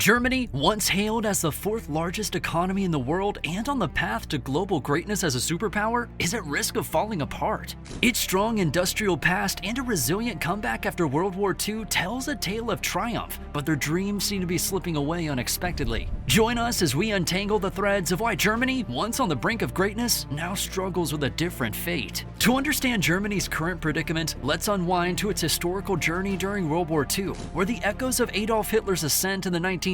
Germany, once hailed as the fourth largest economy in the world and on the path to global greatness as a superpower, is at risk of falling apart. Its strong industrial past and a resilient comeback after World War II tells a tale of triumph, but their dreams seem to be slipping away unexpectedly. Join us as we untangle the threads of why Germany, once on the brink of greatness, now struggles with a different fate. To understand Germany's current predicament, let's unwind to its historical journey during World War II, where the echoes of Adolf Hitler's ascent in the 1930s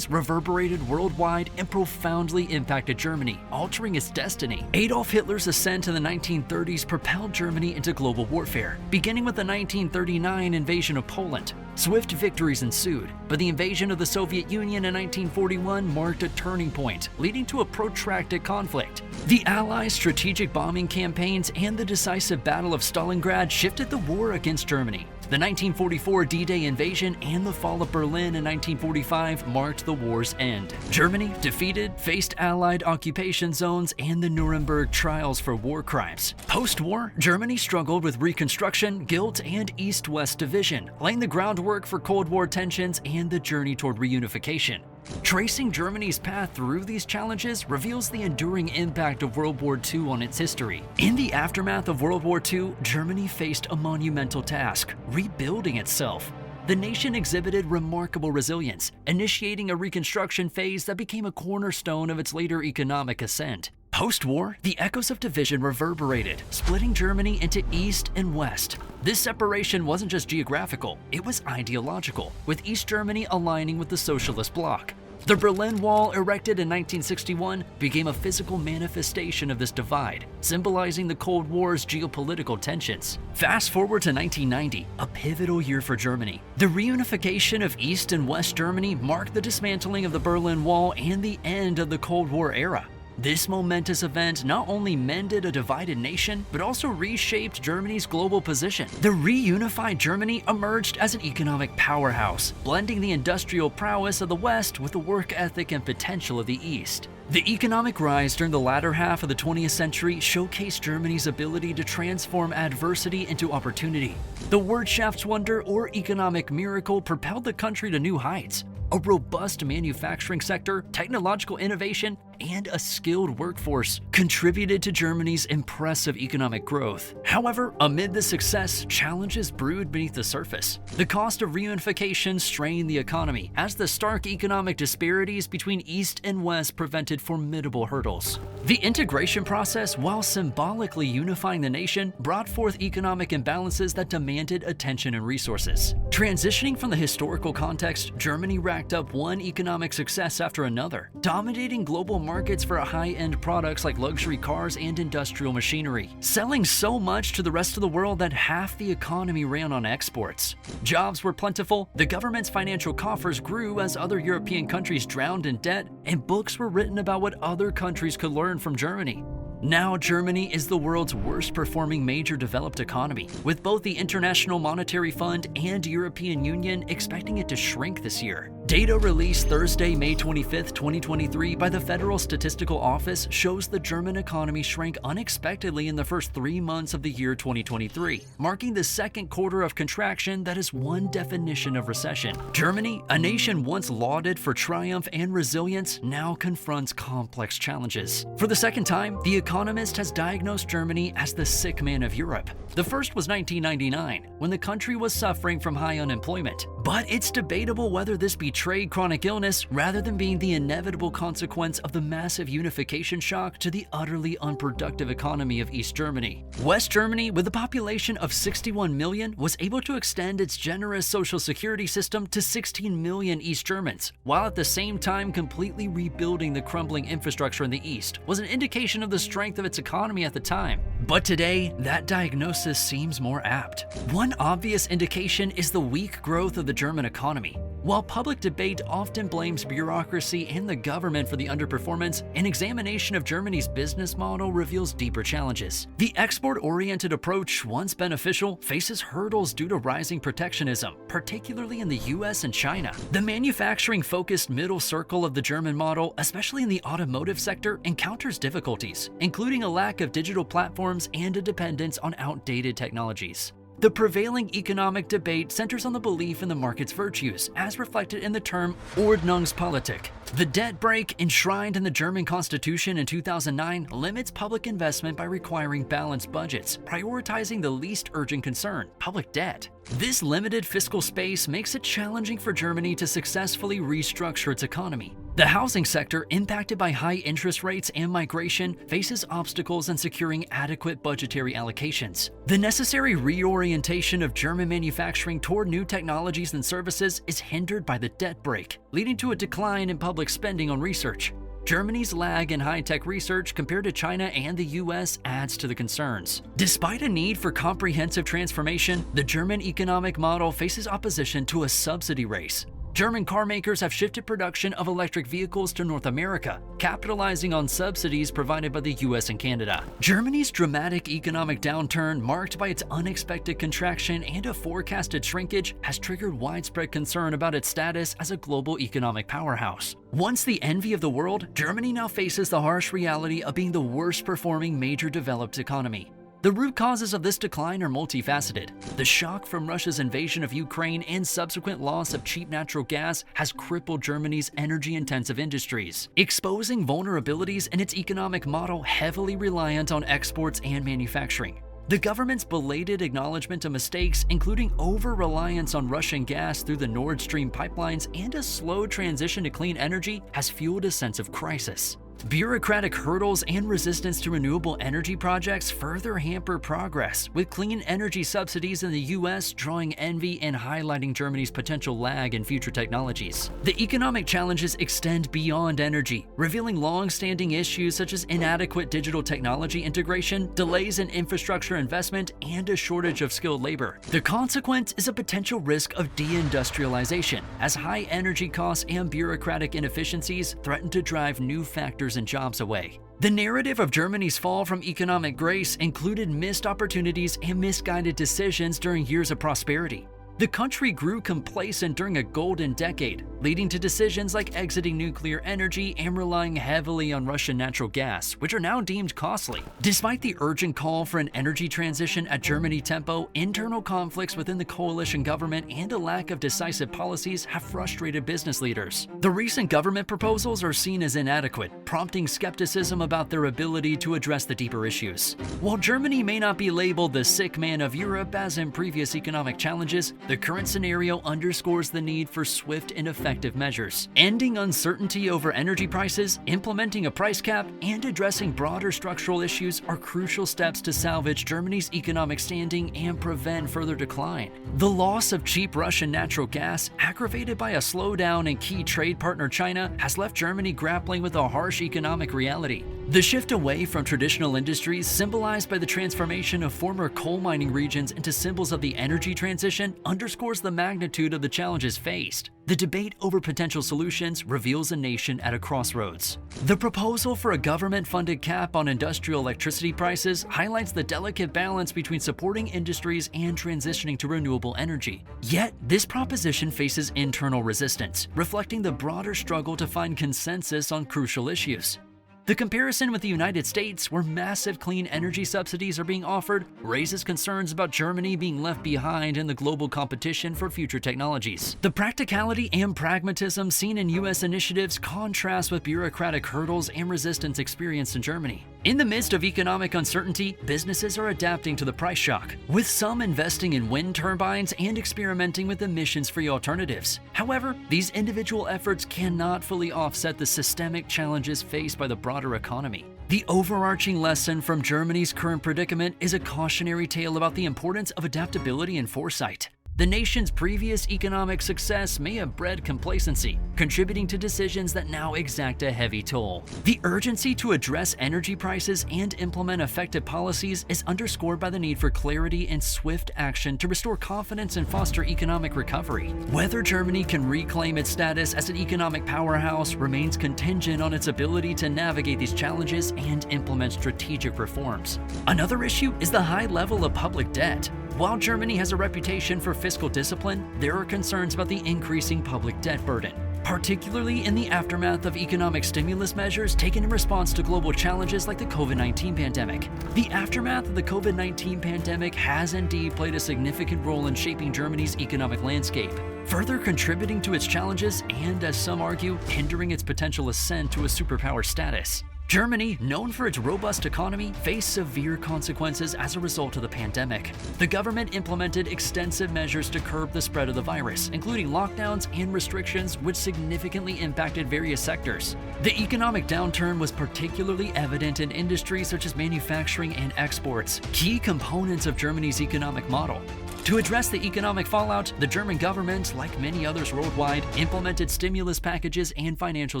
reverberated worldwide and profoundly impacted Germany, altering its destiny. Adolf Hitler's ascent in the 1930s propelled Germany into global warfare, beginning with the 1939 invasion of Poland. Swift victories ensued, but the invasion of the Soviet Union in 1941 marked a turning point, leading to a protracted conflict. The Allies' strategic bombing campaigns and the decisive Battle of Stalingrad shifted the war against Germany. The 1944 D-Day invasion and the fall of Berlin in 1945 marked the war's end. Germany, defeated, faced Allied occupation zones and the Nuremberg trials for war crimes. Post-war, Germany struggled with reconstruction, guilt, and East-West division, laying the groundwork for Cold War tensions and the journey toward reunification. Tracing Germany's path through these challenges reveals the enduring impact of World War II on its history. In the aftermath of World War II, Germany faced a monumental task: rebuilding itself. The nation exhibited remarkable resilience, initiating a reconstruction phase that became a cornerstone of its later economic ascent. Post-war, the echoes of division reverberated, splitting Germany into East and West. This separation wasn't just geographical, it was ideological, with East Germany aligning with the Socialist bloc. The Berlin Wall, erected in 1961, became a physical manifestation of this divide, symbolizing the Cold War's geopolitical tensions. Fast forward to 1990, a pivotal year for Germany. The reunification of East and West Germany marked the dismantling of the Berlin Wall and the end of the Cold War era. This momentous event not only mended a divided nation, but also reshaped Germany's global position. The reunified Germany emerged as an economic powerhouse, blending the industrial prowess of the West with the work ethic and potential of the East. The economic rise during the latter half of the 20th century showcased Germany's ability to transform adversity into opportunity. The Wirtschaftswunder, or economic miracle, propelled the country to new heights. A robust manufacturing sector, technological innovation, and a skilled workforce contributed to Germany's impressive economic growth. However, amid the success, challenges brewed beneath the surface. The cost of reunification strained the economy, as the stark economic disparities between East and West prevented formidable hurdles. The integration process, while symbolically unifying the nation, brought forth economic imbalances that demanded attention and resources. Transitioning from the historical context, Germany racked up one economic success after another, dominating global markets for high-end products like luxury cars and industrial machinery, selling so much to the rest of the world that half the economy ran on exports. Jobs were plentiful, the government's financial coffers grew as other European countries drowned in debt, and books were written about what other countries could learn from Germany. Now, Germany is the world's worst-performing major developed economy, with both the International Monetary Fund and European Union expecting it to shrink this year. Data released Thursday, May 25, 2023 by the Federal Statistical Office shows the German economy shrank unexpectedly in the first 3 months of the year 2023, marking the second quarter of contraction that is one definition of recession. Germany, a nation once lauded for triumph and resilience, now confronts complex challenges. For the second time, the Economist has diagnosed Germany as the sick man of Europe. The first was 1999, when the country was suffering from high unemployment. But it's debatable whether this betrayed chronic illness rather than being the inevitable consequence of the massive unification shock to the utterly unproductive economy of East Germany. West Germany, with a population of 61 million, was able to extend its generous social security system to 16 million East Germans, while at the same time completely rebuilding the crumbling infrastructure in the East was an indication of the strength of its economy at the time. But today, that diagnosis seems more apt. One obvious indication is the weak growth of the German economy. While public debate often blames bureaucracy and the government for the underperformance, an examination of Germany's business model reveals deeper challenges. The export-oriented approach, once beneficial, faces hurdles due to rising protectionism, particularly in the US and China. The manufacturing-focused middle circle of the German model, especially in the automotive sector, encounters difficulties, including a lack of digital platforms and a dependence on outdated technologies. The prevailing economic debate centers on the belief in the market's virtues, as reflected in the term Ordnungspolitik. The debt brake, enshrined in the German constitution in 2009, limits public investment by requiring balanced budgets, prioritizing the least urgent concern, public debt. This limited fiscal space makes it challenging for Germany to successfully restructure its economy. The housing sector, impacted by high interest rates and migration, faces obstacles in securing adequate budgetary allocations. The necessary reorientation of German manufacturing toward new technologies and services is hindered by the debt brake, leading to a decline in public spending on research. Germany's lag in high-tech research compared to China and the US adds to the concerns. Despite a need for comprehensive transformation, the German economic model faces opposition to a subsidy race. German car makers have shifted production of electric vehicles to North America, capitalizing on subsidies provided by the US and Canada. Germany's dramatic economic downturn, marked by its unexpected contraction and a forecasted shrinkage, has triggered widespread concern about its status as a global economic powerhouse. Once the envy of the world, Germany now faces the harsh reality of being the worst-performing major developed economy. The root causes of this decline are multifaceted. The shock from Russia's invasion of Ukraine and subsequent loss of cheap natural gas has crippled Germany's energy-intensive industries, exposing vulnerabilities in its economic model heavily reliant on exports and manufacturing. The government's belated acknowledgement of mistakes, including over-reliance on Russian gas through the Nord Stream pipelines and a slow transition to clean energy, has fueled a sense of crisis. Bureaucratic hurdles and resistance to renewable energy projects further hamper progress, with clean energy subsidies in the US drawing envy and highlighting Germany's potential lag in future technologies. The economic challenges extend beyond energy, revealing long-standing issues such as inadequate digital technology integration, delays in infrastructure investment, and a shortage of skilled labor. The consequence is a potential risk of deindustrialization, as high energy costs and bureaucratic inefficiencies threaten to drive new factors and jobs away. The narrative of Germany's fall from economic grace included missed opportunities and misguided decisions during years of prosperity. The country grew complacent during a golden decade, leading to decisions like exiting nuclear energy and relying heavily on Russian natural gas, which are now deemed costly. Despite the urgent call for an energy transition at Germany tempo, internal conflicts within the coalition government and a lack of decisive policies have frustrated business leaders. The recent government proposals are seen as inadequate, prompting skepticism about their ability to address the deeper issues. While Germany may not be labeled the sick man of Europe as in previous economic challenges, the current scenario underscores the need for swift and effective measures. Ending uncertainty over energy prices, implementing a price cap, and addressing broader structural issues are crucial steps to salvage Germany's economic standing and prevent further decline. The loss of cheap Russian natural gas, aggravated by a slowdown in key trade partner China, has left Germany grappling with a harsh economic reality. The shift away from traditional industries, symbolized by the transformation of former coal mining regions into symbols of the energy transition, underscores the magnitude of the challenges faced. The debate over potential solutions reveals a nation at a crossroads. The proposal for a government-funded cap on industrial electricity prices highlights the delicate balance between supporting industries and transitioning to renewable energy. Yet, this proposition faces internal resistance, reflecting the broader struggle to find consensus on crucial issues. The comparison with the United States, where massive clean energy subsidies are being offered, raises concerns about Germany being left behind in the global competition for future technologies. The practicality and pragmatism seen in US initiatives contrast with bureaucratic hurdles and resistance experienced in Germany. In the midst of economic uncertainty, businesses are adapting to the price shock, with some investing in wind turbines and experimenting with emissions-free alternatives. However, these individual efforts cannot fully offset the systemic challenges faced by the broader economy. The overarching lesson from Germany's current predicament is a cautionary tale about the importance of adaptability and foresight. The nation's previous economic success may have bred complacency, contributing to decisions that now exact a heavy toll. The urgency to address energy prices and implement effective policies is underscored by the need for clarity and swift action to restore confidence and foster economic recovery. Whether Germany can reclaim its status as an economic powerhouse remains contingent on its ability to navigate these challenges and implement strategic reforms. Another issue is the high level of public debt. While Germany has a reputation for fiscal discipline, there are concerns about the increasing public debt burden, particularly in the aftermath of economic stimulus measures taken in response to global challenges like the COVID-19 pandemic. The aftermath of the COVID-19 pandemic has indeed played a significant role in shaping Germany's economic landscape, further contributing to its challenges and, as some argue, hindering its potential ascent to a superpower status. Germany, known for its robust economy, faced severe consequences as a result of the pandemic. The government implemented extensive measures to curb the spread of the virus, including lockdowns and restrictions which significantly impacted various sectors. The economic downturn was particularly evident in industries such as manufacturing and exports, key components of Germany's economic model. To address the economic fallout, the German government, like many others worldwide, implemented stimulus packages and financial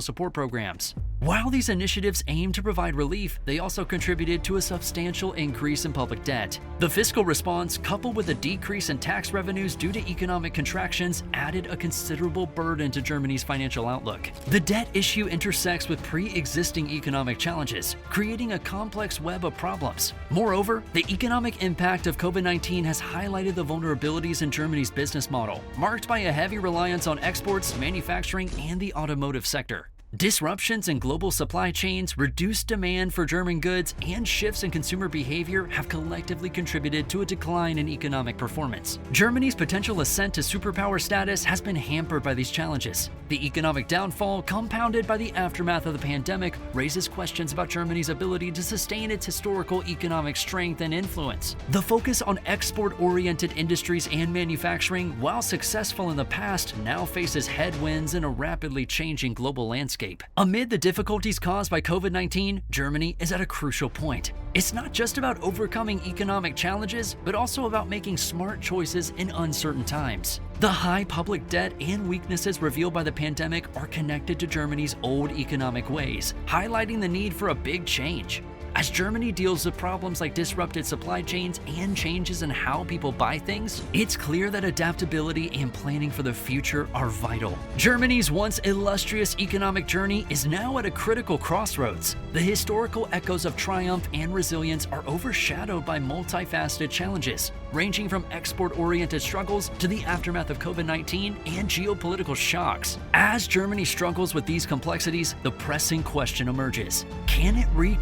support programs. While these initiatives aimed to provide relief, they also contributed to a substantial increase in public debt. The fiscal response, coupled with a decrease in tax revenues due to economic contractions, added a considerable burden to Germany's financial outlook. The debt issue intersects with pre-existing economic challenges, creating a complex web of problems. Moreover, the economic impact of COVID-19 has highlighted the vulnerabilities in Germany's business model, marked by a heavy reliance on exports, manufacturing, and the automotive sector. Disruptions in global supply chains, reduced demand for German goods, and shifts in consumer behavior have collectively contributed to a decline in economic performance. Germany's potential ascent to superpower status has been hampered by these challenges. The economic downfall, compounded by the aftermath of the pandemic, raises questions about Germany's ability to sustain its historical economic strength and influence. The focus on export-oriented industries and manufacturing, while successful in the past, now faces headwinds in a rapidly changing global landscape. Amid the difficulties caused by COVID-19, Germany is at a crucial point. It's not just about overcoming economic challenges, but also about making smart choices in uncertain times. The high public debt and weaknesses revealed by the pandemic are connected to Germany's old economic ways, highlighting the need for a big change. As Germany deals with problems like disrupted supply chains and changes in how people buy things, it's clear that adaptability and planning for the future are vital. Germany's once illustrious economic journey is now at a critical crossroads. The historical echoes of triumph and resilience are overshadowed by multifaceted challenges, ranging from export-oriented struggles to the aftermath of COVID-19 and geopolitical shocks. As Germany struggles with these complexities, the pressing question emerges: can it reclaim